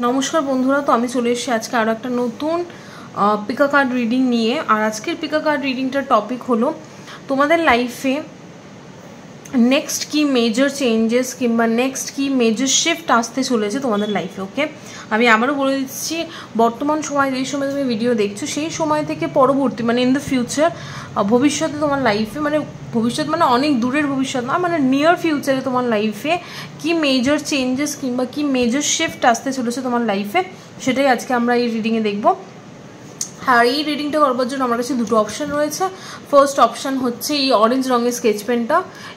নমস্কার বন্ধুরা, তো আমি চলে এসেছি আজকে আরও একটা নতুন পিকা কার্ড রিডিং নিয়ে। আর আজকের পিকা কার্ড রিডিংটার টপিক হলো তোমাদের লাইফে নেক্সট কি মেজর চেঞ্জেস কিংবা নেক্সট কি মেজর শিফট আসতে চলেছে তোমাদের লাইফে। ওকে, আমি আবারও বলে দিচ্ছি, বর্তমান সময় যেই সময় তুমি ভিডিও দেখছো সেই সময় থেকে পরবর্তী মানে ইন দ্য ফিউচার, ভবিষ্যতে তোমার লাইফে, মানে ভবিষ্যৎ মানে অনেক দূরের ভবিষ্যৎ না, মানে নিয়ার ফিউচারে তোমার লাইফে কি মেজর চেঞ্জেস কিংবা কি মেজর শিফট আসতে চলেছে তোমার লাইফে, সেটাই আজকে আমরা এই রিডিংয়ে দেখবো। আর এই রিডিংটা করবার জন্য আমার কাছে দুটো অপশান রয়েছে। ফার্স্ট অপশান হচ্ছে এই অরেঞ্জ রঙের স্কেচ পেনটা।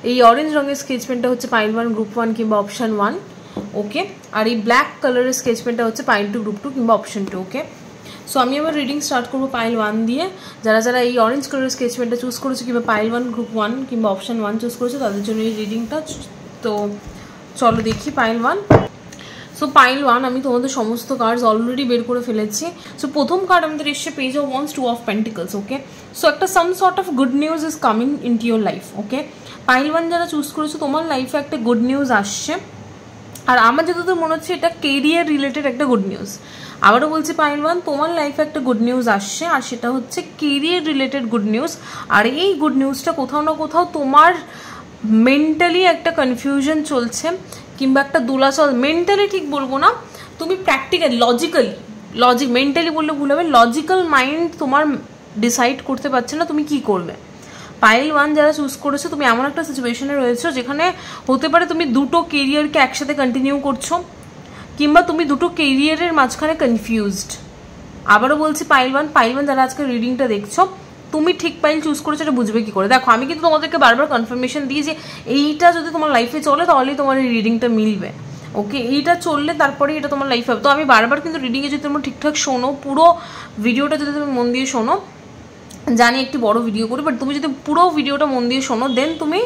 এই অরেঞ্জ রঙের স্কেচ পেনটা হচ্ছে পাইল 1 গ্রুপ 1 কিংবা অপশান 1। ওকে, আর এই ব্ল্যাক কালারের স্কেচ পেনটা হচ্ছে পাইল 2 গ্রুপ 2 কিংবা অপশান 2। ওকে, সো আমি আমার রিডিং স্টার্ট করবো পাইল 1 দিয়ে। যারা যারা এই অরেঞ্জ কালারের স্কেচ পেনটা চুজ করেছে কিংবা পাইল 1 গ্রুপ 1 কিংবা অপশান 1 চুজ করেছে তাদের জন্য এই রিডিংটা। তো চলো দেখি পাইল 1। সো পাইল 1 আমি তোমাদের সমস্ত কার্ডস অলরেডি বের করে ফেলেছি। সো প্রথম কার্ড আমাদের এসছে page of wands 2 of pentacles. Okay, so একটা some sort of good news is coming in to your life. Okay, pile 1 যারা চুজ করেছো তোমার লাইফে একটা গুড নিউজ আসছে। আর আমার যতদূর মনে হচ্ছে এটা কেরিয়ার রিলেটেড একটা গুড নিউজ। আবারও বলছি পাইল 1 তোমার লাইফে একটা গুড নিউজ আসছে, আর সেটা হচ্ছে কেরিয়ার রিলেটেড গুড নিউজ। আর এই গুড নিউজটা কোথাও না কোথাও তোমার মেন্টালি একটা কনফিউশন চলছে কিংবা একটা দোলাচল, মেন্টালি ঠিক বলবো না, তুমি প্র্যাকটিক্যাল মেন্টালি বললে ভুল হবে, লজিক্যাল মাইন্ড তোমার ডিসাইড করতে পারছে না তুমি কি করবে। পাইল 1 যারা চুজ করেছো তুমি এমন একটা সিচুয়েশনে রয়েছো যেখানে হতে পারে তুমি দুটো কেরিয়ারকে একসাথে কন্টিনিউ করছো কিংবা তুমি দুটো কেরিয়ারের মাঝখানে কনফিউজড। আবারও বলছি পাইল 1 যারা আজকে রিডিংটা দেখছো তুমি ঠিক পাইল চুজ করেছো, এটা বুঝবে কি করে। দেখো আমি কিন্তু তোমাদেরকে বারবার কনফার্মেশন দিই যে এইটা যদি তোমার লাইফে চলে তাহলেই তোমার এই রিডিংটা মিলবে। ওকে, এইটা চললে তারপরে এটা তোমার লাইফে হবে। তো আমি বারবার কিন্তু রিডিংয়ে যদি তোমরা ঠিকঠাক শোনো, পুরো ভিডিওটা যদি তুমি মন দিয়ে শোনো, জানি একটি বড় ভিডিও করি, বাট তুমি যদি পুরো ভিডিওটা মন দিয়ে শোনো দেন তুমি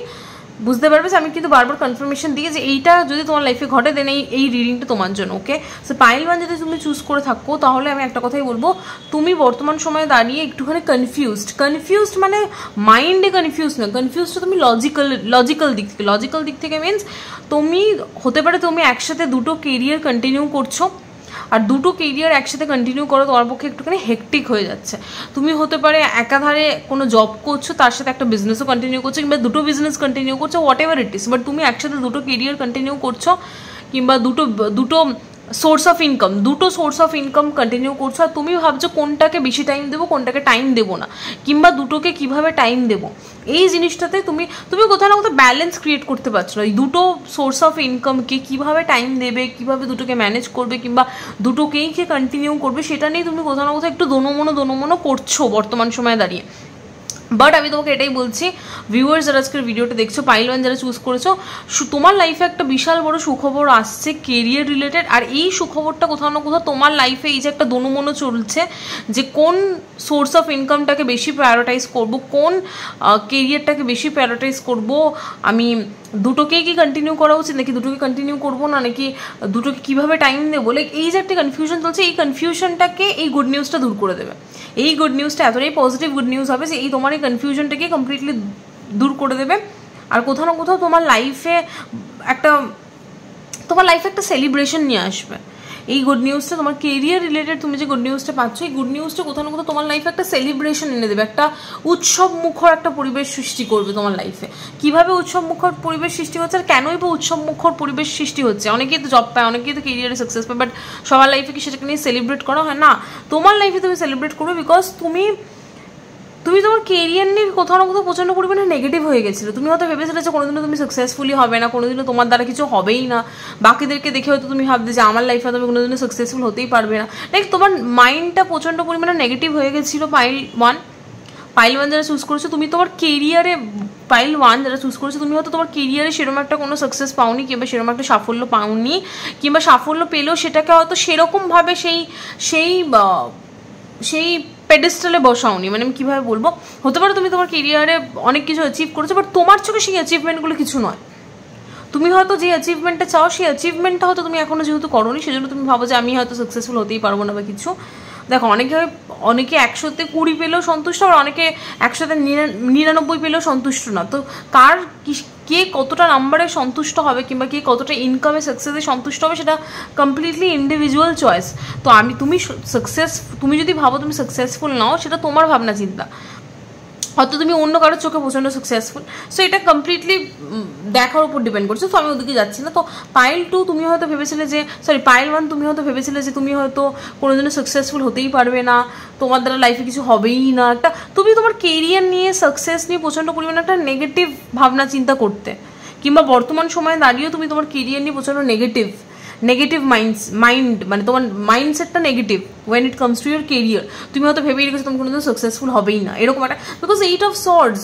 বুঝতে পারবে যে আমি কিন্তু বারবার কনফার্মেশন দিই যে এইটা যদি তোমার লাইফে ঘটে দেন এই রিডিংটা তোমার জন্য। ওকে, সো পাইল 1 যদি তুমি চুজ করে থাকো তাহলে আমি একটা কথাই বলবো, তুমি বর্তমান সময়ে দাঁড়িয়ে একটুখানি কনফিউজড মানে মাইন্ডে কনফিউজড না, কনফিউজটা তুমি লজিক্যাল দিক থেকে মিনস তুমি হতে পারে তুমি একসাথে দুটো কেরিয়ার কন্টিনিউ করছো, আর দুটো কেরিয়ার একসাথে কন্টিনিউ করো তোমার পক্ষে একটুখানি হেকটিক হয়ে যাচ্ছে। তুমি হতে পারে একাধারে কোনো জব করছো, তার সাথে একটা বিজনেসও কন্টিনিউ করছো কিংবা দুটো বিজনেস কন্টিনিউ করছো, what ever it is, but তুমি একসাথে দুটো কেরিয়ার কন্টিনিউ করছো কিংবা দুটো সোর্স অফ ইনকাম কন্টিনিউ করছো। আর তুমি ভাবছো কোনটাকে বেশি টাইম দেবো, কোনটাকে টাইম দেবো না, কিংবা দুটোকে কিভাবে টাইম দেবো, এই জিনিসটাতে তুমি কোথাও না কোথাও ব্যালেন্স ক্রিয়েট করতে পারছো না। এই দুটো সোর্স অফ ইনকামকে কীভাবে টাইম দেবে, কীভাবে দুটোকে ম্যানেজ করবে কিংবা দুটোকেই কন্টিনিউ করবে, সেটা নিয়ে তুমি কোথাও না কোথাও একটু দোনোমনো করছো বর্তমান সময়ে দাঁড়িয়ে। বাট আমি তোমাকে এটাই বলছি, ভিউয়ার্স যারা আজকের ভিডিওটা দেখছো, পাইল 1 যারা চুজ করেছো, তোমার লাইফে একটা বিশাল বড় সুখবর আসছে কেরিয়ার রিলেটেড। আর এই সুখবরটা কোথাও না কোথাও তোমার লাইফে এই যে একটা দোনোমনো চলছে যে কোন সোর্স অফ ইনকামটাকে বেশি প্রায়োরিটাইজ করব, কোন কেরিয়ারটাকে বেশি প্রায়োরিটাইজ করব, আমি দুটোকেই কি কন্টিনিউ করা উচিত নাকি দুটোকে কন্টিনিউ করবো না, নাকি দুটোকে কীভাবে টাইম দেবো, লাইক এই যে একটা কনফিউশন চলছে, এই কনফিউশনটাকে এই গুড নিউজটা দূর করে দেবে। এই গুড নিউজটা এতটাই পজিটিভ গুড নিউজ হবে যে এই তোমার এই কনফিউশনটাকে কমপ্লিটলি দূর করে দেবে। আর কোথাও না কোথাও তোমার লাইফে একটা সেলিব্রেশন নিয়ে আসবে। এই গুড নিউজটা তোমার কেরিয়ার রিলেটেড, তুমি যে গুড নিউজটা পাচ্ছ, এই গুড নিউজটা কোথাও না কোথাও তোমার লাইফে একটা সেলিব্রেশন এনে দেবে, একটা উৎসব মুখর একটা পরিবেশ সৃষ্টি করবে তোমার লাইফে। কীভাবে উৎসব মুখর পরিবেশ সৃষ্টি হচ্ছে আর কেনই বা উৎসব মুখর পরিবেশ সৃষ্টি হচ্ছে? অনেকেই তো জব পায়, অনেকেই তো কেরিয়ারে সাকসেস পায়, বাট সবার লাইফে কি সেটাকে নিয়ে সেলিব্রেট করা হয় না? তোমার লাইফে তুমি সেলিব্রেট করবে বিকজ তুমি তোমার কেরিয়ার নিয়ে কোথাও না কোথাও প্রচণ্ড পরিমাণে নেগেটিভ হয়ে গেছিলো। তুমি হয়তো ভেবেছিলে যে কোনোদিনও তুমি সাকসেসফুলি হবে না, কোনোদিনও তোমার দ্বারা কিছু হবেই না, বাকিদেরকে দেখে হয়তো তুমি ভাবতে যে আমার লাইফে তুমি কোনোদিনও সাকসেসফুল হতেই পারবে না, লাইক তোমার মাইন্ডটা প্রচণ্ড পরিমাণে নেগেটিভ হয়ে গেছিলো। পাইল 1 যারা চুজ করেছো তুমি তোমার কেরিয়ারে, পাইল 1 যারা চুজ করেছো তুমি হয়তো তোমার কেরিয়ারে সেরকম একটা কোনো সাকসেস পাওনি কিংবা সেরকম একটা সাফল্য পাওনি, কিংবা সাফল্য পেলেও সেটাকে হয়তো সেরকমভাবে সেই পেডেস্টালে বসাওনি। মানে আমি কীভাবে বলবো, হতে পারে তুমি তোমার কেরিয়ারে অনেক কিছু অ্যাচিভ করেছো, বাট তোমার চোখে সেই অ্যাচিভমেন্টগুলো কিছু নয়। তুমি হয়তো যে অ্যাচিভমেন্টটা চাও সেই অ্যাচিভমেন্টটা হয়তো তুমি এখনও যেহেতু করোনি, সেজন্য তুমি ভাবো যে আমি হয়তো সাকসেসফুল হতেই পারবো না বা কিছু। দেখো অনেকে 100তে 20 পেলেও সন্তুষ্ট, আর অনেকে 100তে 99 পেলেও সন্তুষ্ট না। তো কে কতটা নাম্বারে সন্তুষ্ট হবে কিংবা কে কতটা ইনকামে সাকসেসে সন্তুষ্ট হবে সেটা কমপ্লিটলি ইন্ডিভিজুয়াল চয়েস। তো তুমি যদি ভাবো তুমি সাকসেসফুল নাও, সেটা তোমার ভাবনা চিন্তা, হয়তো তুমি অন্য কারোর চোখে প্রচণ্ড সাকসেসফুল, সো এটা কমপ্লিটলি দেখার উপর ডিপেন্ড করছে। তো আমি ওদিকে যাচ্ছি না। তো পাইল 2 তুমি হয়তো ভেবেছিলে যে, পাইল 1 তুমি হয়তো ভেবেছিলে যে তুমি হয়তো কোনোদিনও সাকসেসফুল হতেই পারবে না, তোমার দ্বারা লাইফে কিছু হবেই না, একটা তুমি তোমার কেরিয়ার নিয়ে সাকসেস নিয়ে প্রচণ্ড পরিমাণে একটা নেগেটিভ ভাবনা চিন্তা করতে, কিংবা বর্তমান সময়ে দাঁড়িয়েও তুমি তোমার কেরিয়ার নিয়ে প্রচণ্ড নেগেটিভ মাইন্ড, মানে তোমার মাইন্ডসেটটা negative when it comes to your career. তুমি হয়তো ভেবেই রেখেছো তুমি কোনোদিন সাকসেসফুল হবেই না, এরকম একটা, বিকজ 8 of Swords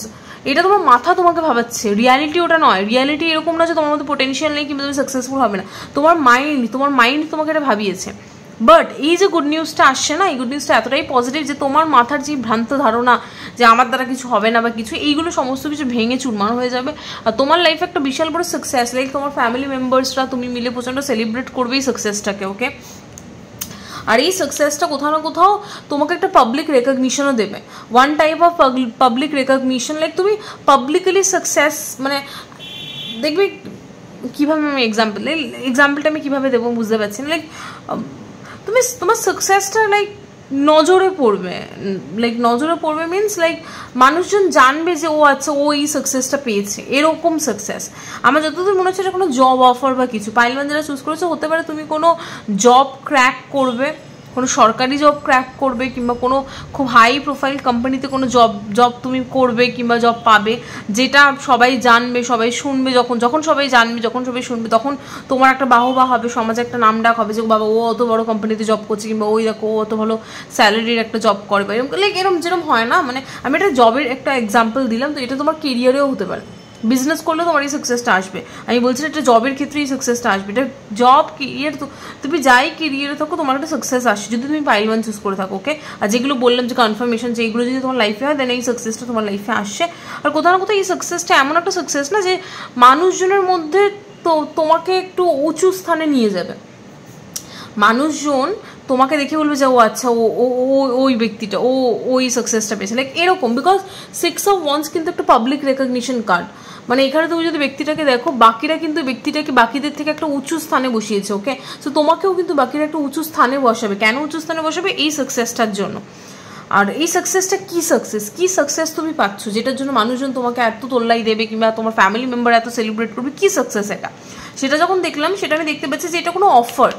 এটা তোমার মাথা তোমাকে ভাবাচ্ছে, রিয়ালিটি ওটা নয়। রিয়ালিটি এরকম না যে তোমার মধ্যে পোটেনশিয়াল নেই কিংবা তুমি সাকসেসফুল হবে না, তোমার মাইন্ড তোমাকে এটা ভাবিয়েছে। বাট এই যে গুড নিউজটা আসছে না, এই গুড নিউজটা এতটাই পজিটিভ যে তোমার মাথার যে ভ্রান্ত ধারণা যে আমার দ্বারা কিছু হবে না বা কিছু, এইগুলো সমস্ত কিছু ভেঙে চুরমার হয়ে যাবে। আর তোমার লাইফে একটা বিশাল বড় সাকসেস, লাইক তোমার ফ্যামিলি মেম্বার্সরা তুমি মিলে প্রচণ্ড সেলিব্রেট করবে এই সাকসেসটাকে, ওকে। আর এই সাকসেসটা কোথাও না কোথাও তোমাকে একটা পাবলিক রেকগনিশনও দেবে, one type of public recognition, like তুমি পাবলিকলি সাকসেস, মানে দেখবি কীভাবে আমি এক্সাম্পলটা আমি কীভাবে দেবো বুঝতে পারছি না, লাইক তোমার সাকসেসটা লাইক নজরে পড়বে মিনস লাইক মানুষজন জানবে যে ও আচ্ছা ও এই সাকসেসটা পেয়েছে, এরকম সাকসেস। আমার যতদূর মনে হচ্ছে এটা কোনো জব অফার বা কিছু, পাইল 1 যারা চুজ করেছে, হতে পারে তুমি কোনো জব ক্র্যাক করবে, কোনো সরকারি জব ক্র্যাক করবে, কিংবা কোনো খুব হাই প্রোফাইল কোম্পানিতে কোনো জব তুমি করবে কিংবা জব পাবে, যেটা সবাই জানবে, সবাই শুনবে, যখন সবাই জানবে, যখন সবাই শুনবে, তখন তোমার একটা বাহবা হবে, সমাজে একটা নাম ডাক হবে যে বাবা ও অত বড় কোম্পানিতে জব করছে, কিংবা ওই দেখো ও অত ভালো স্যালারির একটা জব করে, বা এরকম যেরকম হয় না, মানে আমি একটা জবের একটা এক্সাম্পল দিলাম। তো এটা তোমার কেরিয়ারেও হতে পারে, বিজনেস করলে তোমার এই সাকসেসটা আসবে, আমি বলছি এটা জবের ক্ষেত্রে এই সাকসেসটা আসবে, এটা জব কেরিয়ার, তো তুমি যাই কেরিয়ারে থাকো তোমার একটা সাকসেস আসছে যদি তুমি পাইল 1 চুজ করে থাকো, ওকে। আর যেগুলো বললাম যে কনফার্মেশন, যে এগুলো যদি তোমার লাইফে হয় দেন এই সাকসেসটা তোমার লাইফে আসছে। আর কোথাও না কোথাও এই সাকসেসটা এমন একটা সাকসেস না যে মানুষজনের মধ্যে তো তোমাকে একটু উঁচু স্থানে নিয়ে যাবে, মানুষজন তোমাকে দেখে বলবে যে ও আচ্ছা ওই ব্যক্তিটা ওই সাকসেসটা পেয়েছে, লাইক এরকম। বিকজ 6 of Wands কিন্তু একটা পাবলিক রেকগনিশন কার্ড, মানে এখানে তুমি যদি ব্যক্তিটাকে দেখো, বাকিরা কিন্তু ব্যক্তিটাকে বাকিদের থেকে একটা উঁচু স্থানে বসিয়েছে, ওকে। সো তোমাকেও কিন্তু বাকিরা একটা উঁচু স্থানে বসাবে, কেন উঁচু স্থানে বসাবে? এই সাকসেসটার জন্য। আর এই সাকসেসটা কি সাকসেস তুমি পাচ্ছ, যেটার জন্য মানুষজন তোমাকে এত তোল্লাই দেবে কিংবা তোমার ফ্যামিলি মেম্বার এত সেলিব্রেট করবে, কি সাকসেস এটা? সেটা যখন দেখলাম, সেটা আমি দেখতে পাচ্ছি যে এটা কোনো অফার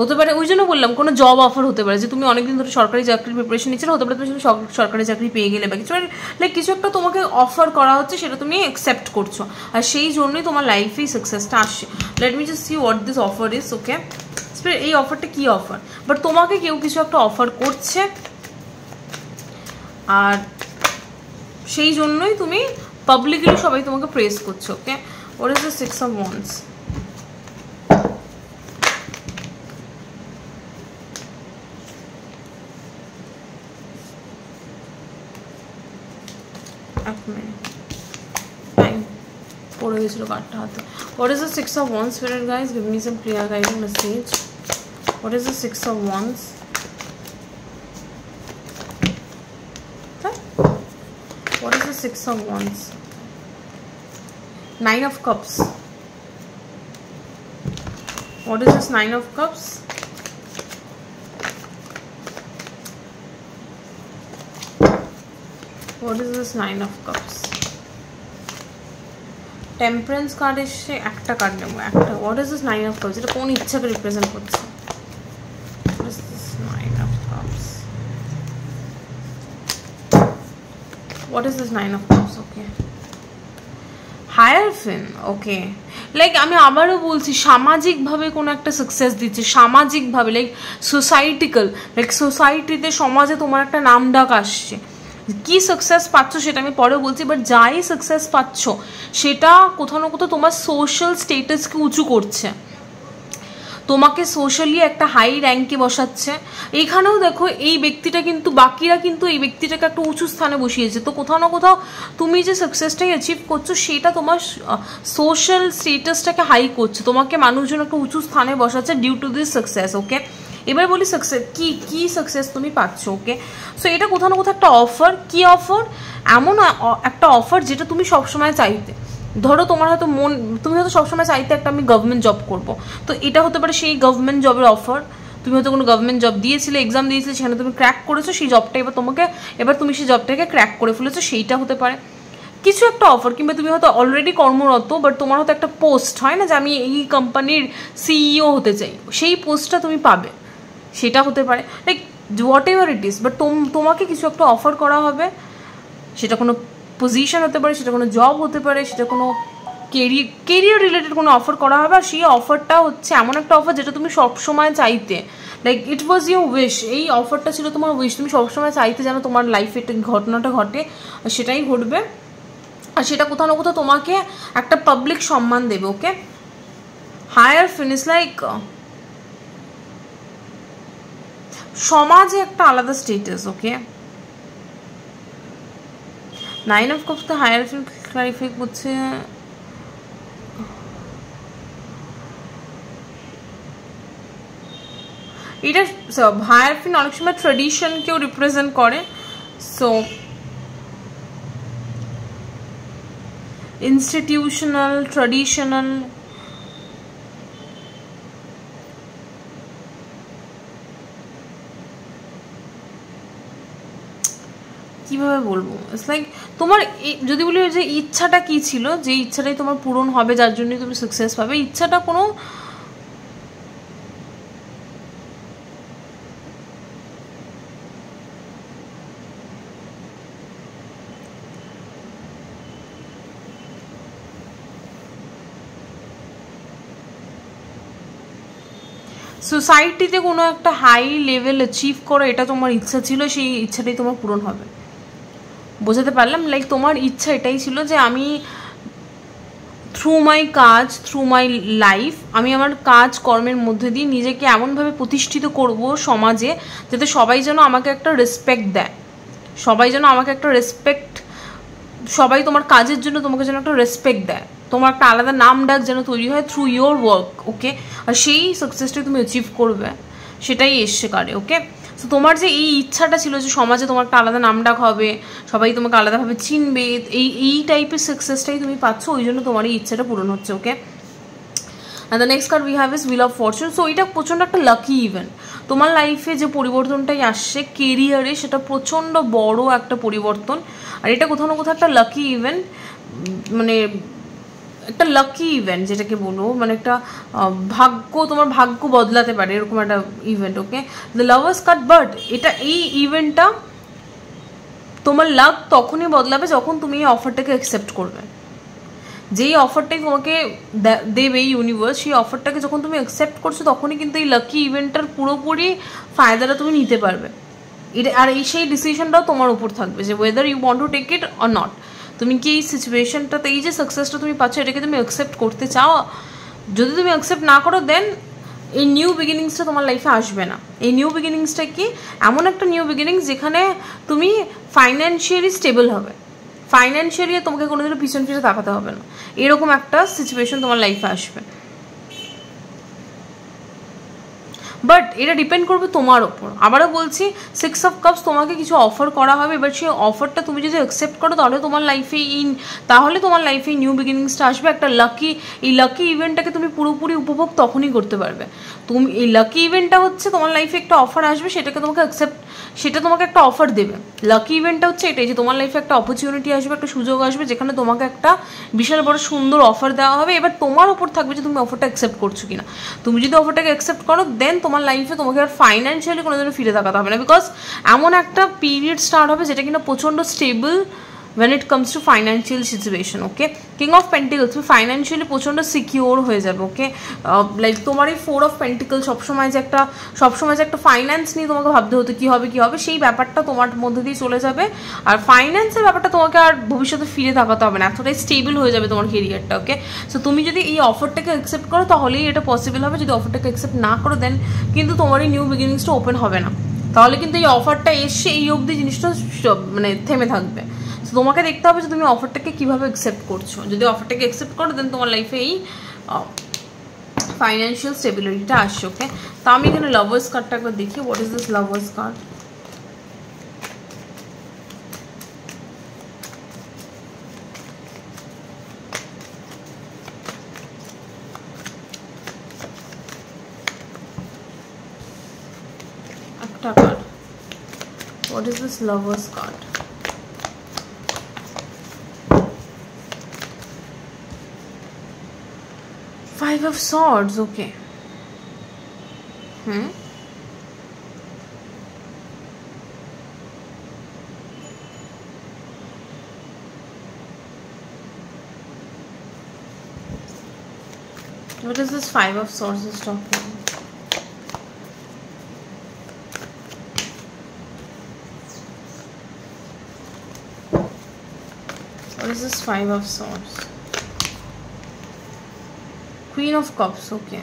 হতে পারে, ওই জন্য বললাম কোনো জব অফার হতে পারে, যে তুমি অনেকদিন ধরে সরকারি চাকরির প্রিপারেশন নিচ্ছিলে, হতে পারে তুমি সরকারি চাকরি পেয়ে গেলে বা কিছু, লাইক কিছু একটা তোমাকে অফার করা হচ্ছে, সেটা তুমি অ্যাকসেপ্ট করছো, আর সেই জন্যই তোমার লাইফেই সাকসেসটা আসছে। Let me just see what this offer is, okay. এই অফারটা কি অফার? বাট তোমাকে কেউ কিছু একটা অফার করছে, আর সেই জন্যই তুমি পাবলিকলি সবাই তোমাকে প্রেস করছো, okay. What is the 6 of Wands? পড়ে গেছিল কার্ডটা হাতে। What is the 6 of Wands, Spirit guys? Give me some clear guiding message. What is the 6 of Wands? What is the 6 of Wands? 9 of Cups. What is this 9 of Cups? What is this 9 of Cups? Temperance card এসে একটা card নেবো, একটা। What is this 9 of Cups? এটা কোন ইচ্ছাকে represent করছে? What is this 9 of Cups? What is this 9 of Cups? Okay. Hierophant, okay. Like আমি আবারও বলছি, সামাজিকভাবে কোনো একটা সাকসেস দিচ্ছে, সামাজিকভাবে, লাইক সোসাইটিক্যাল, লাইক সোসাইটিতে, সমাজে তোমার একটা নাম ডাক আসছে। কি সাকসেস পাচ্ছ সেটা আমি পরে বলছি, বাট যাই সাকসেস পাচ্ছ সেটা কোথাও না কোথাও তোমার সোশ্যাল স্টেটাসকে উঁচু করছে, তোমাকে সোশ্যালি একটা হাই র্যাঙ্কে বসাচ্ছে। এইখানেও দেখো এই ব্যক্তিটা কিন্তু, বাকিরা কিন্তু এই ব্যক্তিটাকে একটা উঁচু স্থানে বসিয়েছে। তো কোথাও না কোথাও তুমি যে সাকসেসটাই অ্যাচিভ করছো সেটা তোমার সোশ্যাল স্টেটাসটাকে হাই করছে, তোমাকে মানুষজন একটা উঁচু স্থানে বসাচ্ছে ডিউ টু দিস সাকসেস, ওকে। এবার বলি সাকসেস কি সাকসেস তুমি পাচ্ছ, ওকে। সো এটা কোথাও না কোথাও একটা অফার। কি অফার? এমন একটা অফার যেটা তুমি সবসময় চাইতে, ধরো তোমার হয়তো তুমি হয়তো সবসময় চাইতে একটা আমি গভর্নমেন্ট জব করবো, তো এটা হতে পারে সেই গভর্নমেন্ট জবের অফার। তুমি হয়তো কোনো গভর্নমেন্ট জব দিয়েছিলে, এক্সাম দিয়েছিলে, সেখানে তুমি ক্র্যাক করেছো সেই জবটা, এবার তুমি সেই জবটাকে ক্র্যাক করে ফেলেছো, সেইটা হতে পারে কিছু একটা অফার। কিংবা তুমি হয়তো অলরেডি কর্মরত, বাট তোমার হয়তো একটা পোস্ট হয় না যে আমি এই কোম্পানির সিইও হতে চাই, সেই পোস্টটা তুমি পাবে, সেটা হতে পারে। Like what ever it is, but তোমাকে কিছু একটা অফার করা হবে। সেটা কোনো পজিশন হতে পারে, সেটা কোনো জব হতে পারে, সেটা কোনো কেরিয়ার রিলেটেড কোনো অফার করা হবে। আর সেই অফারটা হচ্ছে এমন একটা অফার যেটা তুমি সবসময় চাইতে, like it was your wish, এই অফারটা ছিল তোমার উইশ, তুমি সবসময় চাইতে যেন তোমার লাইফে ঘটনাটা ঘটে, আর সেটাই ঘটবে। আর সেটা কোথাও না কোথাও তোমাকে একটা পাবলিক সম্মান দেবে। ওকে, হায়ার ফিনিশ লাইক সমাজে একটা আলাদা status. Okay, 9 of Cups hierophant clarify করছে, এটা হায়ার ফিন অনেক সময় ট্রেডিশনকেও রিপ্রেজেন্ট করে। সো ইনস্টিটিউশনাল, ট্রেডিশনাল, কিভাবে বলবো, ইটস লাইক তোমার যদি বলি যে ইচ্ছাটা কি ছিল, যে ইচ্ছাটাই তোমার পূরণ হবে, যার জন্যই তুমি সাকসেস পাবে, ইচ্ছাটা কোনো সোসাইটিতে কোনো একটা হাই লেভেল অ্যাচিভ করো, এটা তোমার ইচ্ছা ছিল, সেই ইচ্ছাটাই তোমার পূরণ হবে। বোঝাতে পারলাম? লাইক তোমার ইচ্ছা এটাই ছিল যে আমি থ্রু মাই কাজ, থ্রু মাই লাইফ, আমি আমার কাজ কর্মের মধ্যে দিয়ে নিজেকে এমনভাবে প্রতিষ্ঠিত করব সমাজে, যাতে সবাই যেন আমাকে একটা রেসপেক্ট দেয়, সবাই যেন আমাকে একটা রেসপেক্ট, সবাই তোমার কাজের জন্য তোমাকে যেন একটা রেসপেক্ট দেয়, তোমার একটা আলাদা নাম ডাক যেন তৈরি হয় থ্রু ইয়োর ওয়ার্ক। ওকে, আর সেই সাকসেসটাই তুমি অ্যাচিভ করবে, সেটাই এসছে কারে। ওকে, তো তোমার যে এই ইচ্ছাটা ছিল যে সমাজে তোমার একটা আলাদা নাম ডাক হবে, সবাই তোমাকে আলাদাভাবে চিনবে, এই টাইপের সাকসেসটাই তুমি পাচ্ছ, ওই জন্য তোমার এই ইচ্ছাটা পূরণ হচ্ছে। Okay, and the next card we have is wheel of fortune. So এটা প্রচণ্ড একটা লাকি ইভেন্ট, তোমার লাইফে যে পরিবর্তনটাই আসছে কেরিয়ারে, সেটা প্রচণ্ড বড় একটা পরিবর্তন। আর এটা কোথাও না কোথাও একটা লাকি ইভেন্ট, মানে একটা লাকি ইভেন্ট যেটাকে বলবো, মানে একটা ভাগ্য, তোমার ভাগ্য বদলাতে পারে এরকম একটা event. Okay, the lovers card, but এই ইভেন্টটা তোমার লাক তখনই বদলাবে যখন তুমি এই অফারটাকে অ্যাকসেপ্ট করবে। যেই অফারটাই তোমাকে দেবে এই ইউনিভার্স, সেই অফারটাকে যখন তুমি অ্যাকসেপ্ট করছো, তখনই কিন্তু এই লাকি ইভেন্টটার পুরোপুরি ফায়দাটা তুমি নিতে পারবে। এটা আর সেই ডিসিশনটাও তোমার উপর থাকবে যে whether you want to take it or not. তুমি কি এই সিচুয়েশনটাতে, এই যে সাকসেসটা তুমি পাচ্ছ, এটাকে তুমি অ্যাকসেপ্ট করতে চাও? যদি তুমি অ্যাকসেপ্ট না করো, দেন এই নিউ বিগিনিংসটা তোমার লাইফে আসবে না। এই নিউ বিগিনিংসটা কি, এমন একটা নিউ বিগিনিংস যেখানে তুমি ফাইন্যান্সিয়ালি স্টেবল হবে, ফাইন্যান্সিয়ালি তোমাকে কোনোদিনও পিছন ফিরে তাকাতে হবে না, এরকম একটা সিচুয়েশন তোমার লাইফে আসবে। বাট এটা ডিপেন্ড করবে তোমার ওপর। আবারও বলছি, 6 of Cups তোমাকে কিছু অফার করা হবে, এবার সেই অফারটা তুমি যদি অ্যাকসেপ্ট করো, তাহলে তোমার লাইফে নিউ বিগিনিংসটা আসবে, একটা এই লাকি ইভেন্টটাকে তুমি পুরোপুরি উপভোগ তখনই করতে পারবে। তুমি এই লাকি ইভেন্টটা হচ্ছে তোমার লাইফে একটা অফার আসবে, সেটা তোমাকে একটা অফার দেবে। লাকি ইভেন্টটা হচ্ছে এটাই যে তোমার লাইফে একটা অপরচুনিটি আসবে, একটা সুযোগ আসবে, যেখানে তোমাকে একটা বিশাল বড় সুন্দর অফার দেওয়া হবে। এবার তোমার ওপর থাকবে যে তুমি অফারটা অ্যাকসেপ্ট করছো কিনা। তুমি যদি অফারটাকে অ্যাকসেপ্ট করো, দেন তোমার লাইফে তোমাকে আর ফাইন্যান্সিয়ালি কোনোদিনও ফিরে তাকাতে হবে না, বিকজ এমন একটা পিরিয়ড স্টার্ট হবে যেটা কিনা প্রচণ্ড stable when it comes to financial situation. Okay, king of pentacles, তুমি ফাইন্যান্সিয়ালি প্রচণ্ড সিকিওর হয়ে যাবে। ওকে, লাইক তোমার এই 4 of Pentacles সবসময় যে একটা ফাইন্যান্স নিয়ে তোমাকে ভাবতে হতো কী হবে, সেই ব্যাপারটা তোমার মধ্যে দিয়ে চলে যাবে। আর ফাইন্যান্সের ব্যাপারটা তোমাকে আর ভবিষ্যতে ফিরে তাকাতে হবে না, এতটাই স্টেবল হয়ে যাবে তোমার কেরিয়ারটা। ওকে, সো তুমি যদি এই অফারটাকে অ্যাকসেপ্ট করো, তাহলেই এটা পসিবল হবে। যদি অফারটাকে অ্যাকসেপ্ট না করো, দেন কিন্তু তোমার এই নিউ বিগিনিংসটা ওপেন হবে না। তাহলে কিন্তু এই অফারটা এসে এই অবধি জিনিসটা মানে থেমে থাকবে। তো তোমাকে দেখতে হবে যে তুমি অফারটাকে কীভাবে অ্যাকসেপ্ট করছো। যদি অফারটাকে অ্যাকসেপ্ট করো, দেন তোমার লাইফে এই ফাইন্যান্সিয়াল স্টেবিলিটিটা আসছে। ওকে, তো আমি এখানে লাভার্স কার্ডটা একবার দেখি, what is this lovers card. একটা card, what is this Lovers card? Five of Swords, okay. What is this Five of Swords is talking? What is this Five of Swords? Queen of Cups, okay.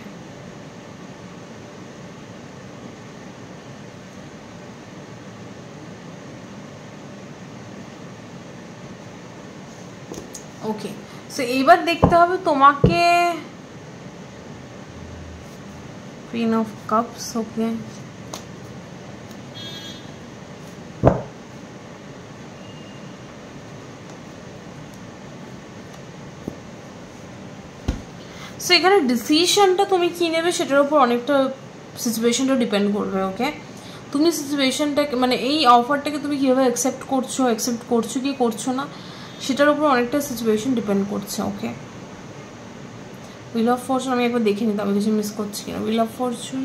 Okay, so এইবার দেখতে হবে তোমাকে Queen of Cups, okay. So এখানে ডিসিশনটা তুমি কি নেবে সেটার উপর অনেকটা সিচুয়েশনটা ডিপেন্ড করবে, ওকে। তুমি সিচুয়েশনটাকে মানে এই অফারটাকে তুমি কীভাবে অ্যাকসেপ্ট করছো কি করছো না সেটার উপর অনেকটা সিচুয়েশন ডিপেন্ড করছে, ওকে। হুইল অফ ফরচুন আমি একবার দেখে নিতে হবে কিছু মিস করছি কিনা। হুইল অফ ফরচুন,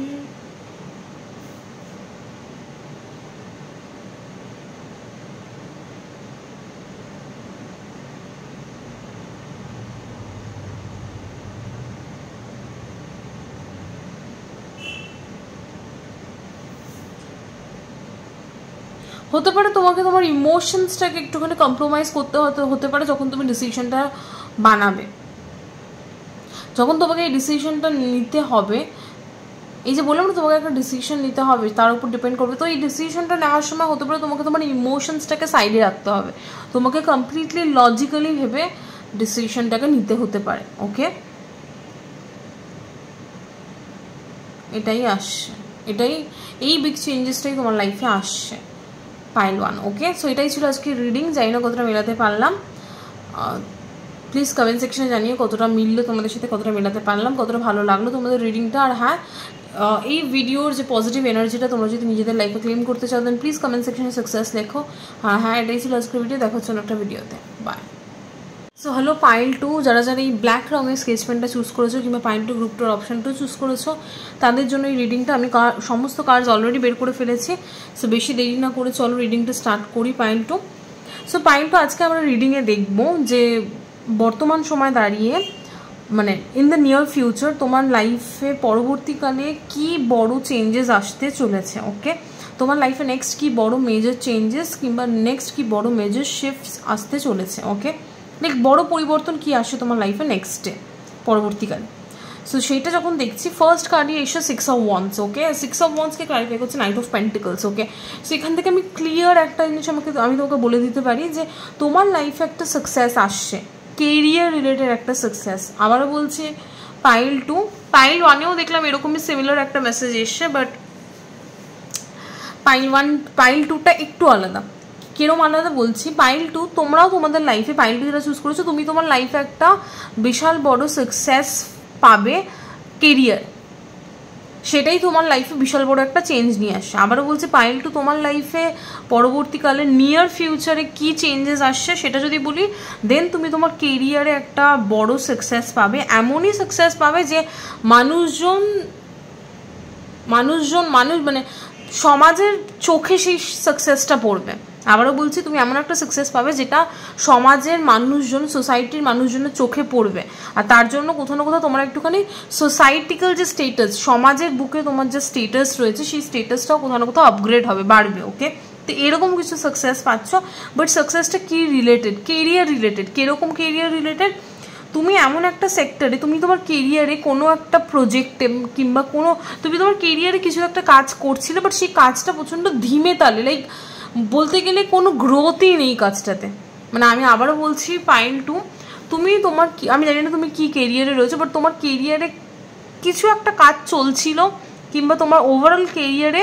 হতে পারে তোমাকে তোমার ইমোশনসটাকে একটুখানি কম্প্রোমাইজ করতে হতে পারে যখন তুমি ডিসিশনটা বানাবে, যখন তোমাকে এই ডিসিশনটা নিতে হবে। এই যে বললাম না তোমাকে একটা ডিসিশন নিতে হবে, তার উপর ডিপেন্ড করবে। তো এই ডিসিশনটা নেওয়ার সময় হতে পারে তোমাকে তোমার ইমোশনসটাকে সাইডে রাখতে হবে, তোমাকে কমপ্লিটলি লজিক্যালি ভেবে ডিসিশনটাকে নিতে হতে পারে, ওকে। এটাই আসছে, এই বিগ চেঞ্জেসটাই তোমার লাইফে আসছে পাইল 1, ওকে। সো এটাই ছিল আজকে রিডিং। জানি না কতটা মেলাতে পারলাম, প্লিজ কমেন্ট সেকশনে জানিয়ে কতটা মিললো তোমাদের সাথে, কতটা মেলাতে পারলাম, কতটা ভালো লাগলো তোমাদের রিডিংটা। আর হ্যাঁ, এই ভিডিওর যে পজিটিভ এনার্জিটা তোমরা যদি নিজেদের লাইফে ক্লেম করতে চাও দেন প্লিজ কমেন্ট সেকশনে সাকসেস লেখো। হ্যাঁ, এটাই ছিল আজকের ভিডিও। দেখা হচ্ছে একটা ভিডিওতে, বাই। সো হ্যালো পাইল 2, যারা এই ব্ল্যাক রঙের স্কেচ পেনটা চুজ করেছো কিংবা পাইল 2 গ্রুপ 2 অপশানটাও চুজ করেছো, তাদের জন্য এই রিডিংটা আমি সমস্ত কার্ডস অলরেডি বের করে ফেলেছি। সো বেশি দেরি না করে চলো রিডিংটা স্টার্ট করি পাইল 2। সো পাইল 2 আজকে আমরা রিডিংয়ে দেখবো যে বর্তমান সময় দাঁড়িয়ে মানে ইন দ্য নিয়ার ফিউচার তোমার লাইফে পরবর্তীকালে কি বড় চেঞ্জেস আসতে চলেছে, ওকে। তোমার লাইফে নেক্সট কি বড় মেজর চেঞ্জেস কিংবা নেক্সট কি বড় মেজর শিফটস আসতে চলেছে, ওকে। লাইক বড় পরিবর্তন কি আসে তোমার লাইফে নেক্সটে পরবর্তীকালে। সো সেইটা যখন দেখছি ফার্স্ট কার্ডই এসে 6 of Wands, ওকে। 6 of Wandsকে ক্লারিফাই করছে Knight of Pentacles, okay. So এখান থেকে আমি ক্লিয়ার একটা জিনিস আমি তোমাকে বলে দিতে পারি যে তোমার লাইফে একটা সাকসেস আসছে, কেরিয়ার রিলেটেড একটা সাকসেস। আবারও বলছি পাইল 2, পাইল 1এও দেখলাম এরকমই সিমিলার একটা মেসেজ এসছে, বাট পাইল 2টা একটু আলাদা। কিরম আলাদা বলছি, পাইল 2 তোমরাও তোমাদের লাইফে, পাইল 2 যেটা চুজ করেছো তুমি তোমার লাইফে একটা বিশাল বড় সাকসেস পাবে কেরিয়ার, সেটাই তোমার লাইফে বিশাল বড় একটা চেঞ্জ নিয়ে আসে। আবারও বলছি পাইল 2 তোমার লাইফে পরবর্তীকালে নিয়ার ফিউচারে কি চেঞ্জেস আসছে সেটা যদি বলি দেন তুমি তোমার কেরিয়ারে একটা বড় সাকসেস পাবে, এমনই সাকসেস পাবে যে মানুষ মানে সমাজের চোখে সেই সাকসেসটা পড়বে। আবারও বলছি তুমি এমন একটা সাকসেস পাবে যেটা সমাজের মানুষজন, সোসাইটির মানুষজনের চোখে পড়বে, আর তার জন্য কোথাও না কোথাও তোমার একটুখানি সোসাইটিক্যাল যে স্টেটাস, সমাজের বুকে তোমার যে স্টেটাস রয়েছে সেই স্টেটাসটাও কোথাও না কোথাও আপগ্রেড হবে, বাড়বে, ওকে। তো এরকম কিছু সাকসেস পাচ্ছ, বাট সাকসেসটা কি রিলেটেড, কেরিয়ার রিলেটেড। কীরকম কেরিয়ার রিলেটেড, তুমি এমন একটা সেক্টরে, তুমি তোমার কেরিয়ারে কোনো একটা প্রজেক্টে কিংবা তুমি তোমার কেরিয়ারে কিছু একটা কাজ করছিলে, বাট সেই কাজটা প্রচণ্ড ধীমে তালে, লাইক বলতে গেলে কোনো গ্রোথই নেই কাজটাতে। মানে আমি আবারও বলছি পাইল 2 তুমি তোমার আমি জানি না তুমি কি কেরিয়ারে রয়েছো, বাট তোমার কেরিয়ারে কিছু একটা কাজ চলছিল কিংবা তোমার ওভারঅল কেরিয়ারে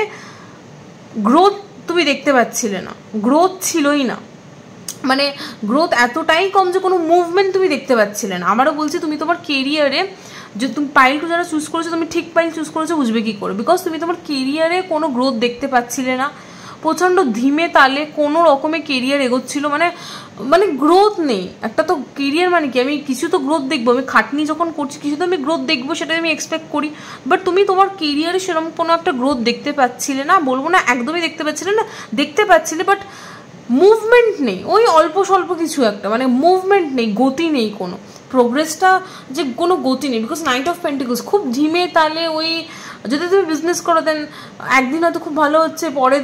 গ্রোথ তুমি দেখতে পাচ্ছিলে না, গ্রোথ ছিলই না, মানে গ্রোথ এতটাই কম যে কোনো মুভমেন্ট তুমি দেখতে পাচ্ছিলে না। আমারও বলছি তুমি তোমার কেরিয়ারে যে তুমি পাইল টু যারা চুজ করেছো, তুমি ঠিক পাইল চুজ করেছো বুঝবে কী করে? বিকজ তুমি তোমার কেরিয়ারে কোনো গ্রোথ দেখতে পাচ্ছিলে না, প্রচণ্ড ধীমে তালে কোনো রকমে কেরিয়ার এগোচ্ছিল, মানে গ্রোথ নেই। একটা তো কেরিয়ার মানে কি, আমি কিছু তো গ্রোথ দেখবো, আমি খাটনি যখন করছি কিছু তো আমি গ্রোথ দেখবো, সেটা আমি এক্সপেক্ট করি। বাট তুমি তোমার কেরিয়ারে সেরকম কোনো একটা গ্রোথ দেখতে পাচ্ছিলে না, বলবো না একদমই দেখতে পাচ্ছিলে না, দেখতে পাচ্ছিলে বাট মুভমেন্ট নেই, ওই অল্প স্বল্প কিছু একটা, মানে মুভমেন্ট নেই, গতি নেই, কোনো প্রোগ্রেসটা যে কোনো গতি নেই। বিকজ নাইট অফ পেন্টিকলস খুব ধিমে তালে, ওই যদি তুমি বিজনেস করো দেন একদিন হয়তো খুব ভালো হচ্ছে, পরে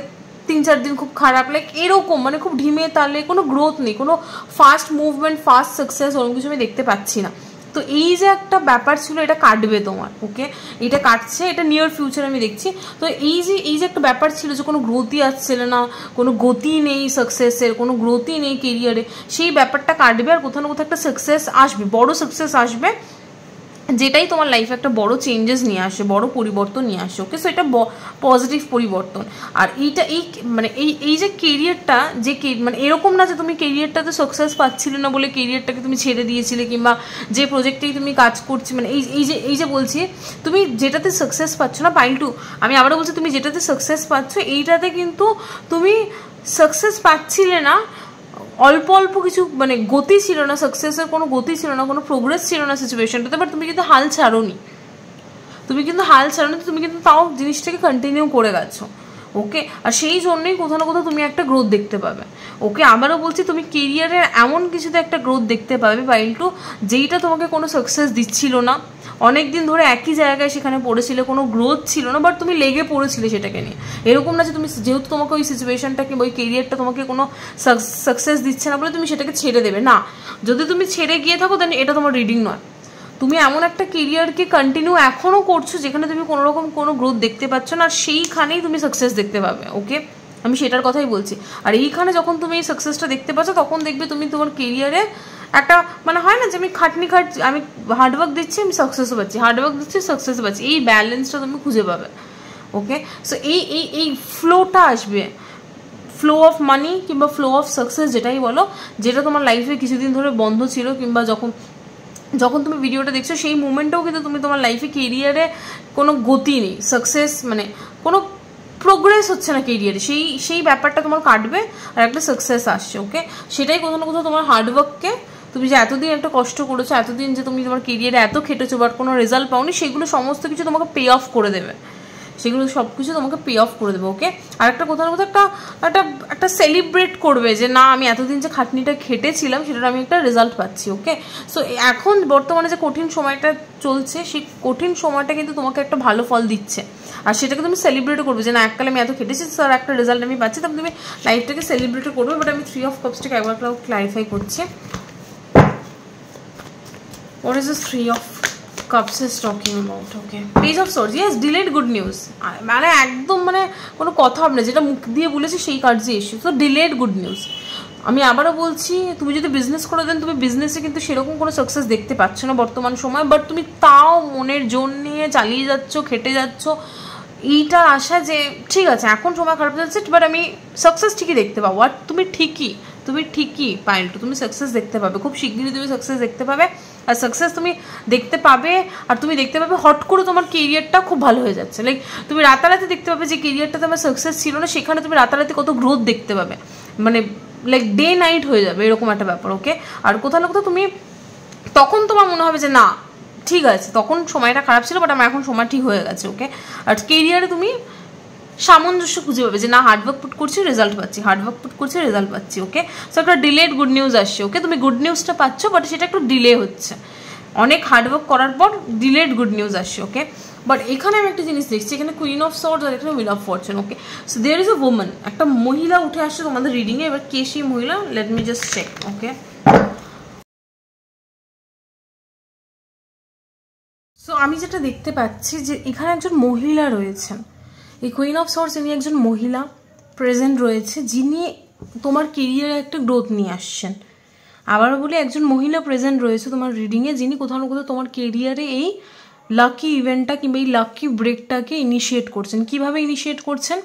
3-4 দিন খুব খারাপ, লাইক এরকম, মানে খুব ধিমে তালে, কোনো গ্রোথ নেই, কোনো ফাস্ট মুভমেন্ট, ফাস্ট সাকসেস ওরকম কিছু আমি দেখতে পাচ্ছি না। তো এই যে একটা ব্যাপার ছিল, এটা কাটবে তোমার, ওকে, এটা কাটছে, এটা নিয়ার ফিউচার আমি দেখছি। তো এই যে একটা ব্যাপার ছিল যে কোনো গ্রোথই আসছিল না, কোনো গতি নেই সাকসেসের, কোনো গ্রোথই নেই কেরিয়ারে, সেই ব্যাপারটা কাটবে আর কোথাও না কোথাও একটা সাকসেস আসবে, বড় সাকসেস আসবে, যেটাই তোমার লাইফে একটা বড় চেঞ্জেস নিয়ে আসে, বড় পরিবর্তন নিয়ে আসে, ওকে। সো এটা পজিটিভ পরিবর্তন। আর এইটা মানে এই যে কেরিয়ারটা, যে মানে এরকম না যে তুমি কেরিয়ারটাতে সাকসেস পাচ্ছিলে না বলে কেরিয়ারটাকে তুমি ছেড়ে দিয়েছিলে, কিংবা যে প্রজেক্টেই তুমি কাজ করছি, মানে এই যে বলছি, তুমি যেটাতে সাকসেস পাচ্ছ না, পাইল টু, আমি আবারও বলছি, তুমি যেটাতে সাকসেস পাচ্ছ এইটাতে কিন্তু তুমি সাকসেস পাচ্ছিলে না, অল্প অল্প কিছু, মানে গতি ছিল না, সাকসেসের কোনো গতি ছিল না, কোনো প্রোগ্রেস ছিল না সিচুয়েশনটাতে, বাট তুমি কিন্তু হাল ছাড়োনি, তুমি কিন্তু তাও জিনিসটাকে কন্টিনিউ করে গেছো, ওকে। আর সেই জন্যই কোথাও না কোথাও তুমি একটা গ্রোথ দেখতে পাবে, ওকে। আবারও বলছি, তুমি কেরিয়ারের এমন কিছুতে একটা গ্রোথ দেখতে পাবে পাইল টু, যেইটা তোমাকে কোনো সাকসেস দিচ্ছিল না, অনেক দিন ধরে একই জায়গায় সেখানে পড়েছিলে, কোনো গ্রোথ ছিল না, বাট তুমি লেগে পড়েছিলে সেটাকে নিয়ে। এরকম না যে তুমি, যেহেতু তোমাকে ওই সিচুয়েশনটা কিংবা ওই কেরিয়ারটা তোমাকে কোনো সাকসেস দিচ্ছে না বলে তুমি সেটাকে ছেড়ে দেবে না। যদি তুমি ছেড়ে গিয়ে থাকো দেন এটা তোমার রিডিং নয়। তুমি এমন একটা কেরিয়ারকে কন্টিনিউ এখনও করছো যেখানে তুমি কোনো রকম কোনো গ্রোথ দেখতে পাচ্ছ না, আর সেইখানেই তুমি সাকসেস দেখতে পাবে, ওকে। আমি সেটার কথাই বলছি। আর এইখানে যখন তুমি এই সাকসেসটা দেখতে পাচ্ছ, তখন দেখবে তুমি তোমার কেরিয়ারে একটা, মানে হয় না যে আমি আমি হার্ডওয়ার্ক দিচ্ছি, আমি সাকসেসও পাচ্ছি, হার্ডওয়ার্ক দিচ্ছি, সাকসেস পাচ্ছি, এই ব্যালেন্সটা তুমি খুঁজে পাবে, ওকে। সো এই ফ্লোটা আসবে, ফ্লো অফ মানি কিংবা ফ্লো অফ সাকসেস, যেটাই বলো, যেটা তোমার লাইফে কিছুদিন ধরে বন্ধ ছিল, কিংবা যখন তুমি ভিডিওটা দেখছো সেই মুমেন্টেও কিন্তু তুমি তোমার লাইফে কেরিয়ারে কোনো গতি নেই, সাকসেস মানে কোনো প্রোগ্রেস হচ্ছে না কেরিয়ারে, সেই ব্যাপারটা তোমার কাটবে আর একটা সাকসেস আসছে, ওকে। সেটাই কোথাও না কোথাও তোমার হার্ডওয়ার্ককে, তুমি যে এতদিন একটা কষ্ট করেছো, এতদিন যে তুমি তোমার কেরিয়ারে এত খেটেছো বাট কোনো রেজাল্ট পাওনি, সেগুলো সমস্ত কিছু তোমাকে পে অফ করে দেবে, সেগুলো সব কিছু তোমাকে পে অফ করে দেবে, ওকে। আর একটা কোথাও না কোথাও একটা সেলিব্রেট করবে যে না, আমি এতদিন যে খাটনিটা খেটেছিলাম সেটার আমি একটা রেজাল্ট পাচ্ছি, ওকে। সো এখন বর্তমানে যে কঠিন সময়টা চলছে, সেই কঠিন সময়টা কিন্তু তোমাকে একটা ভালো ফল দিচ্ছে, আর সেটাকে তুমি সেলিব্রেটও করবে যে না, এককালে আমি এত খেটেছি, স্যার একটা রেজাল্ট আমি পাচ্ছি, তখন তুমি লাইফটাকে সেলিব্রেটও করবে। বাট আমি 3 of Cups-টাকে একবার ক্লারিফাই করছি। What is this 3 of Cups is talking about? Okay, Page of Swords, yes, delayed good news, মানে একদম মানে কোনো কথা হবে না, যেটা মুখ দিয়ে বলেছি সেই কার্ডসই এসে, তো ডিলেড গুড নিউজ। আমি আবারও বলছি, তুমি যদি বিজনেস করে দেন, তুমি বিজনেসে কিন্তু সেরকম কোনো সাকসেস দেখতে পাচ্ছ না বর্তমান সময়, বাট তুমি তাও মনের জোর নিয়ে চালিয়ে যাচ্ছ, খেটে যাচ্ছ, এইটা আশা যে ঠিক আছে এখন সময় খারাপ যাচ্ছে, বাট আমি সাকসেস ঠিকই দেখতে পাবো। আর তুমি ঠিকই পাইল টু, তুমি সাকসেস দেখতে পাবে, খুব শিগগিরই তুমি সাকসেস দেখতে পাবে। আর সাকসেস তুমি দেখতে পাবে, আর তুমি দেখতে পাবে হট করে তোমার কেরিয়ারটা খুব ভালো হয়ে যাচ্ছে, লাইক তুমি রাতারাতি দেখতে পাবে যে কেরিয়ারটাতে আমার সাকসেস ছিল না, সেখানে তুমি রাতারাতি কত গ্রোথ দেখতে পাবে, মানে লাইক ডে নাইট হয়ে যাবে এরকম একটা ব্যাপার, ওকে। আর কোথাও না কোথাও তুমি তখন তোমার মনে হবে যে না ঠিক আছে, তখন সময়টা খারাপ ছিল বাট আমার এখন সময় ঠিক হয়ে গেছে, ওকে। আর কেরিয়ারে তুমি সামঞ্জস্য খুঁজে পাবে যে না, হার্ডওয়ার্ক পুট করছি, রেজাল্ট পাচ্ছি, ওকে। সো একটা ডিলেড গুড নিউজ আসছে, ওকে। তুমি গুড নিউজটা পাচ্ছ বাট সেটা একটু ডিলে হচ্ছে, অনেক হার্ডওয়ার্ক করার পর ডিলেড গুড নিউজ আসছে, ওকে। বাট এখানে আমি একটা জিনিস দেখছি, এখানে কুইন অফ সোর্ডস আর এখানে wheel of fortune, okay. So there is a woman, একটা মহিলা উঠে আসছে তোমাদের রিডিংয়ে। এবার কে সেই মহিলা, লেট মি জাস্ট চেক, ওকে। সো আমি যেটা দেখতে পাচ্ছি যে এখানে একজন মহিলা রয়েছেন, এই কুইন অফ সোর্ডস, ইনি একজন মহিলা প্রেজেন্ট রয়েছে, যিনি তোমার কেরিয়ারে একটা গ্রোথ নিয়ে আসছেন। আবারও বলি, একজন মহিলা প্রেজেন্ট রয়েছে তোমার রিডিংয়ে, যিনি কোথাও না কোথাও তোমার কেরিয়ারে এই লাকি ইভেন্টটা কিংবা এই লাকি ব্রেকটাকে ইনিশিয়েট করছেন। কিভাবে ইনিশিয়েট করছেন,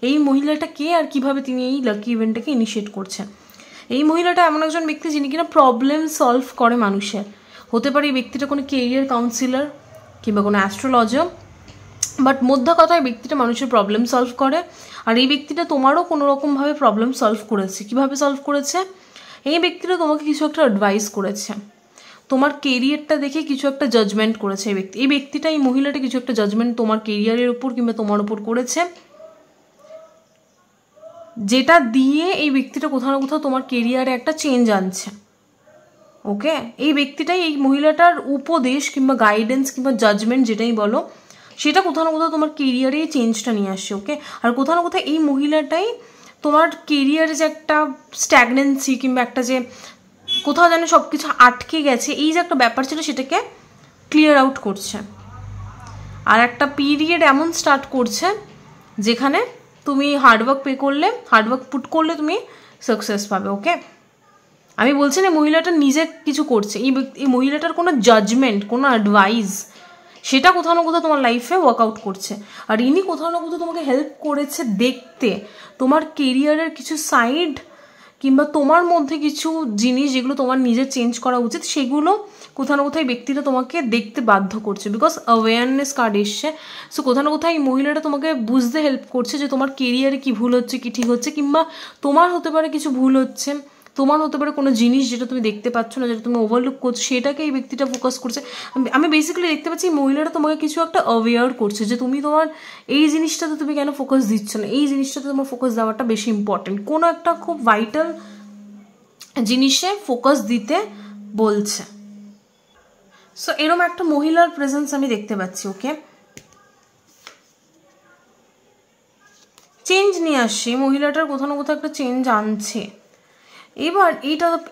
এই মহিলাটা কে আর কিভাবে তিনি এই লাকি ইভেন্টটাকে ইনিশিয়েট করছেন? এই মহিলাটা এমন একজন ব্যক্তি যিনি কিনা প্রবলেম সলভ করে মানুষের, হতে পারে এই ব্যক্তিটা কোনো কেরিয়ার কাউন্সিলর, কিংবা কোনো অ্যাস্ট্রোলজার, বাট মধ্যে কথায় ব্যক্তিটা মানুষের প্রবলেম সলভ করে। আর এই ব্যক্তিটা তোমারও কোনো রকমভাবে প্রবলেম সলভ করেছে। কীভাবে সলভ করেছে? এই ব্যক্তিটা তোমাকে কিছু একটা অ্যাডভাইস করেছে, তোমার কেরিয়ারটা দেখে কিছু একটা জাজমেন্ট করেছে এই ব্যক্তিটা, এই মহিলাটা কিছু একটা জাজমেন্ট তোমার কেরিয়ারের উপর কিংবা তোমার উপর করেছে, যেটা দিয়ে এই ব্যক্তিটা কোথাও না কোথাও তোমার কেরিয়ারে একটা চেঞ্জ আনছে। ওকে, এই ব্যক্তিটাই, এই মহিলাটার উপদেশ কিংবা গাইডেন্স কিংবা জাজমেন্ট যেটাই বলো, সেটা কোথাও না কোথাও তোমার কেরিয়ারে এই চেঞ্জটা নিয়ে আসছে। ওকে, আর কোথাও না কোথাও এই মহিলাটাই তোমার কেরিয়ারে যে একটা স্ট্যাগনেন্সি কিংবা একটা যে কোথাও যেন সব কিছু আটকে গেছে, এই যে একটা ব্যাপার ছিল, সেটাকে ক্লিয়ার আউট করছে। আর একটা পিরিয়ড এমন স্টার্ট করছে যেখানে তুমি হার্ডওয়ার্ক হার্ডওয়ার্ক পুট করলে তুমি সাকসেস পাবে। ওকে, আমি বলছি না মহিলাটা নিজে কিছু করছে, এই মহিলাটার কোনো জাজমেন্ট, কোনো অ্যাডভাইস, সেটা কোথাও না কোথাও তোমার লাইফে ওয়ার্কআউট করছে। আর ইনি কোথাও না কোথাও তোমাকে হেল্প করেছে দেখতে তোমার কেরিয়ারের কিছু সাইড কিংবা তোমার মধ্যে কিছু জিনিস যেগুলো তোমার নিজের চেঞ্জ করা উচিত, সেগুলো কোথাও না কোথাও ব্যক্তিটা তোমাকে দেখতে বাধ্য করছে, বিকজ অ্যাওয়ারনেস কার্ড এসছে। সো কোথাও না কোথাও এই মহিলাটা তোমাকে বুঝতে হেল্প করছে যে তোমার কেরিয়ারে কি ভুল হচ্ছে, কি ঠিক হচ্ছে, কিংবা তোমার হতে পারে কিছু ভুল হচ্ছে, তোমার হতে পারে কোনো জিনিস যেটা তুমি দেখতে পাচ্ছ না, যেটা তুমি ওভারলুক করছো, সেটাকে এই ব্যক্তিটা ফোকাস করছে। আমি বেসিক্যালি দেখতে পাচ্ছি এই মহিলাটা তোমাকে কিছু একটা অ্যাওয়ার করছে যে তুমি তোমার এই জিনিসটাতে তুমি কেন ফোকাস দিচ্ছ না, এই জিনিসটাতে তোমার ফোকাস দেওয়াটা বেশি ইম্পর্টেন্ট, কোনো একটা খুব ভাইটাল জিনিসে ফোকাস দিতে বলছে। সো এরকম একটা মহিলার প্রেজেন্স আমি দেখতে পাচ্ছি। ওকে, চেঞ্জ নিয়ে আসছে, মহিলাটার কোথাও না কোথাও একটা চেঞ্জ আনছে। এবার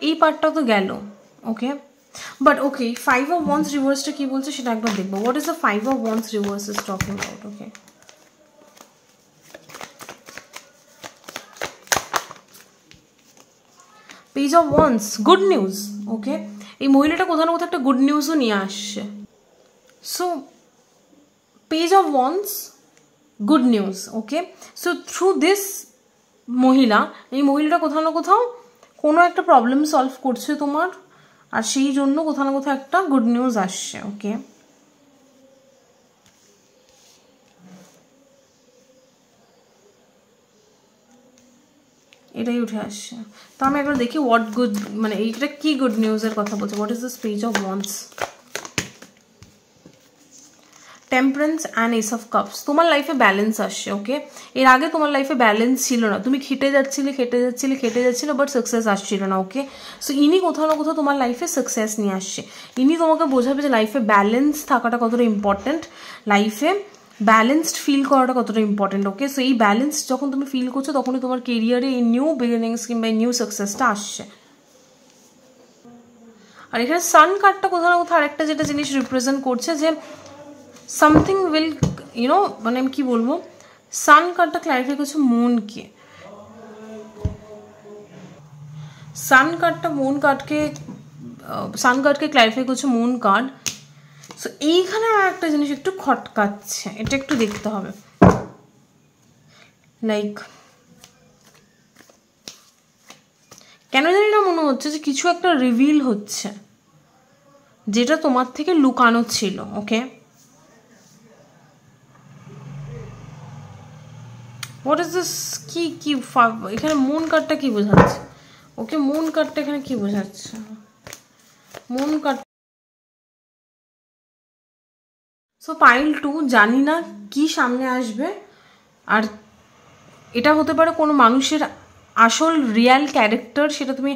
এই পার্টটা তো গেল। Okay, but okay, 5 of Wands রিভার্সটা কি বলছে সেটা একবার দেখবো। What is the 5 of Wands reverse is talking about? Okay, page of wands, good news. Okay, এই মহিলাটা কোথাও না কোথাও একটা গুড নিউজও নিয়ে আসছে। So page of wands, good news. Okay, so through this মহিলা, এই মহিলাটা কোথাও না কোথাও কোনো একটা প্রবলেম সলভ করছে তোমার, আর সেই জন্য কোথাও না কোথাও একটা গুড নিউজ আসছে। ওকে, এটাই উঠে আসছে। তো আমি একবার দেখি হোয়াট গুড, মানে এইটা কি গুড নিউজের কথা বলছে। What is this page of once? Temperance and S of cups. তোমার লাইফে ব্যালেন্স আসছে। ওকে, এর আগে তোমার লাইফে ব্যালেন্স ছিল না, তুমি খেটে যাচ্ছিলে বাট সাকসেস আসছিল না। ওকে, সো ইনি কোথাও না কোথাও তোমার লাইফে সাকসেস নিয়ে আসছে। ইনি তোমাকে বোঝাবে যে লাইফে ব্যালেন্স থাকাটা কতটা ইম্পর্টেন্ট, লাইফে ব্যালেন্সড ফিল করাটা কতটা ইম্পর্টেন্ট। ওকে, সো এই ব্যালেন্স যখন তুমি ফিল করছো তখনই তোমার কেরিয়ারে এই নিউ বিগিনিংস কিংবা এই নিউ সাকসেসটা আসছে। আর এখানে সান কার্ডটা কোথাও না কোথাও আরেকটা যেটা জিনিস রিপ্রেজেন্ট করছে যে সামথিং উইল ইউনো, মানে আমি কি বলবো, সান কার্ডটা ক্লারিফাই করছে মুনকে। সান কার্ডকে ক্লারিফাই করছে মুন কার্ড। সো এইখানে আমার একটা জিনিস একটু খটকাচ্ছে, এটা একটু দেখতে হবে। লাইক কেন জানি না মনে হচ্ছে যে কিছু একটা রিভিল হচ্ছে যেটা তোমার থেকে লুকানো ছিল। ওকে, হোয়াট ইজ দিস? কি এখানে মুন কার্ডটা কি বোঝাচ্ছে? ওকে, মুন কার্ডটা এখানে কি বোঝাচ্ছে? মুন কার্ড, সো পাইল 2, জানি না কি সামনে আসবে। আর এটা হতে পারে কোনো মানুষের আসল রিয়াল ক্যারেক্টার, সেটা তুমি,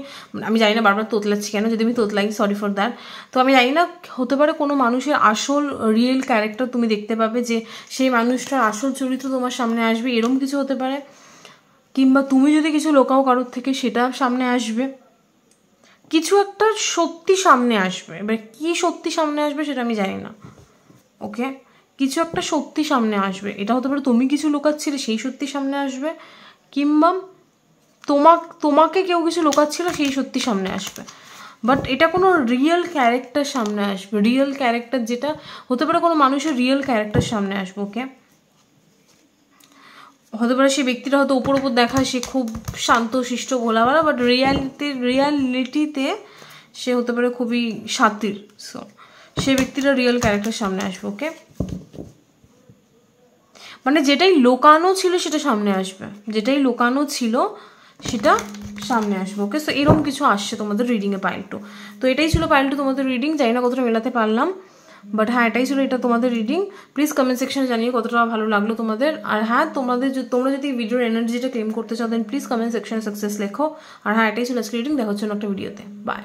আমি জানি না, বারবার তোতলাচ্ছি কেন, যদি আমি তোতলাই সরি ফর দ্যাট। তো আমি জানি না, হতে পারে কোনো মানুষের আসল রিয়েল ক্যারেক্টার তুমি দেখতে পাবে, যে সেই মানুষটার আসল চরিত্র তোমার সামনে আসবে, এরকম কিছু হতে পারে। কিংবা তুমি যদি কিছু লোকাও কারোর থেকে, সেটা সামনে আসবে। কিছু একটা সত্যি সামনে আসবে, এবার কি সত্যি সামনে আসবে সেটা আমি জানি না। ওকে, কিছু একটা সত্যি সামনে আসবে, এটা হতে পারে তুমি কিছু লুকাচ্ছিলে সেই সত্যি সামনে আসবে, কিংবা তোমাকে কেউ কিছু লুকাচ্ছিল সেই সত্যি সামনে আসবে। বাট এটা কোনো রিয়েল ক্যারেক্টার সামনে আসবে, রিয়েল ক্যারেক্টার, যেটা হতে পারে কোনো মানুষের রিয়েল ক্যারেক্টার সামনে আসবে। ওকে, হতে পারে সেই ব্যক্তিটা হয়তো উপর দেখা সে খুব শান্ত শিষ্ট ভোলাভালা, বাট রিয়ালিটিতে সে হতে পারে খুবই শাতির। সো সেই ব্যক্তিটা রিয়েল ক্যারেক্টার সামনে আসবে। ওকে, মানে যেটাই লোকানো ছিল সেটা সামনে আসবে, যেটাই লোকানো ছিল সেটা সামনে আসবে। ওকে, সো এরকম কিছু আসছে তোমাদের রিডিংয়ে পাইল টু। তো এটাই ছিল পাইল টু তোমাদের রিডিং। জানি না কতটা মেলাতে পারলাম, বাট হ্যাঁ এটাই ছিল এটা তোমাদের রিডিং। প্লিজ কমেন্ট সেকশনে জানিয়ে কতটা ভালো লাগলো তোমাদের। আর হ্যাঁ তোমরা যদি ভিডিওর এনার্জিটা ক্লেম করতে চাও দেন প্লিজ কমেন্ট সেকশনে সাকসেস লেখো। আর হ্যাঁ এটাই ছিল আজকে রিডিং। দেখা হচ্ছে একটা ভিডিওতে। বাই।